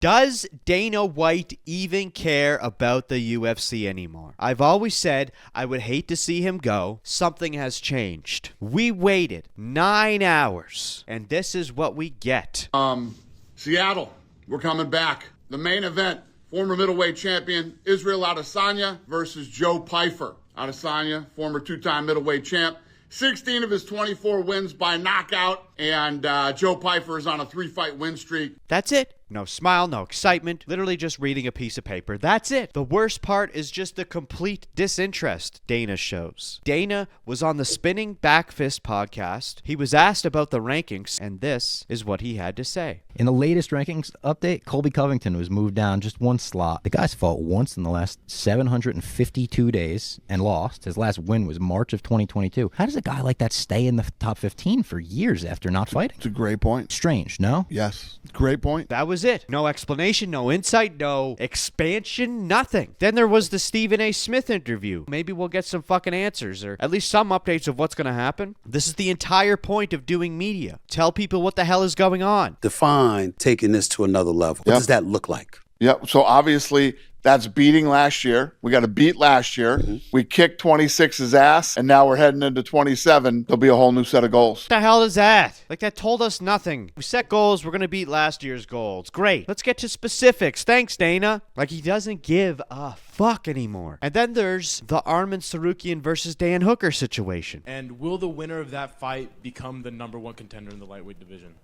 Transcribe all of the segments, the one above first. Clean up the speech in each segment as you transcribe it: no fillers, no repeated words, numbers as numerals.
Does Dana White even care about the UFC anymore? I've always said I would hate to see him go. Something has changed. We waited 9 hours, and this is what we get. Seattle, we're coming back. The main event, former middleweight champion Israel Adesanya versus Joe Pyfer. Adesanya, former two-time middleweight champ. 16 of his 24 wins by knockout, and Joe Pyfer is on a 3-fight win streak. That's it. No smile, no excitement, literally just reading a piece of paper. That's it. The worst part is just the complete disinterest Dana shows. Dana was on the Spinning Back Fist podcast. He was asked about the rankings, and this is what he had to say. In the latest rankings update, Colby Covington was moved down just one slot. The guy's fought once in the last 752 days and lost. His last win was March of 2022. How does a guy like that stay in the top 15 for years after not fighting? It's a great point. Strange, no? Yes. Great point. That was it. No explanation, no insight, no expansion, nothing. Then there was the Stephen A. Smith interview. Maybe we'll get some fucking answers, or at least some updates of what's going to happen. This is the entire point of doing media. Tell people what the hell is going on. Define taking this to another level. What does that look like? Yep. So obviously that's beating last year. We got to beat last year. Mm-hmm. We kicked 26's ass, and now we're heading into 27. There'll be a whole new set of goals. What the hell is that? Like, that told us nothing. We set goals. We're going to beat last year's goals. Great. Let's get to specifics. Thanks, Dana. Like, he doesn't give a fuck anymore. And then there's the Arman Sarukian versus Dan Hooker situation. And will the winner of that fight become the number one contender in the lightweight division?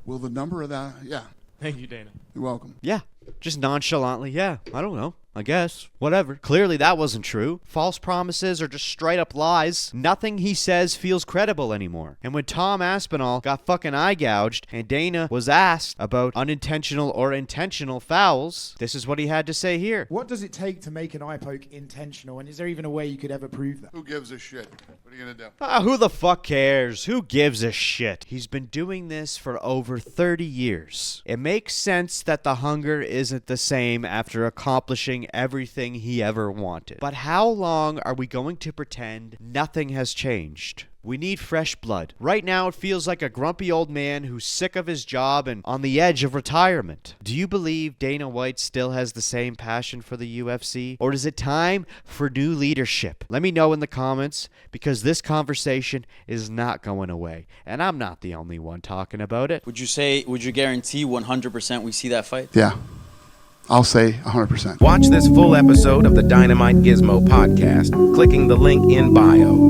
Will the number of that? Yeah. Thank you, Dana. You're welcome. Yeah. Just nonchalantly, yeah, I don't know. I guess. Whatever. Clearly that wasn't true. False promises are just straight up lies. Nothing he says feels credible anymore. And when Tom Aspinall got fucking eye gouged and Dana was asked about unintentional or intentional fouls, this is what he had to say here. What does it take to make an eye poke intentional? And is there even a way you could ever prove that? Who gives a shit? What are you going to do? Who the fuck cares? Who gives a shit? He's been doing this for over 30 years. It makes sense that the hunger isn't the same after accomplishing everything he ever wanted. But how long are we going to pretend nothing has changed? We need fresh blood. Right now it feels like a grumpy old man who's sick of his job and on the edge of retirement. Do you believe Dana White still has the same passion for the UFC? Or is it time for new leadership? Let me know in the comments, because this conversation is not going away. And I'm not the only one talking about it. Would you guarantee 100% we see that fight? Yeah. I'll say 100%. Watch this full episode of the Dynamite Gizmo Podcast, clicking the link in bio.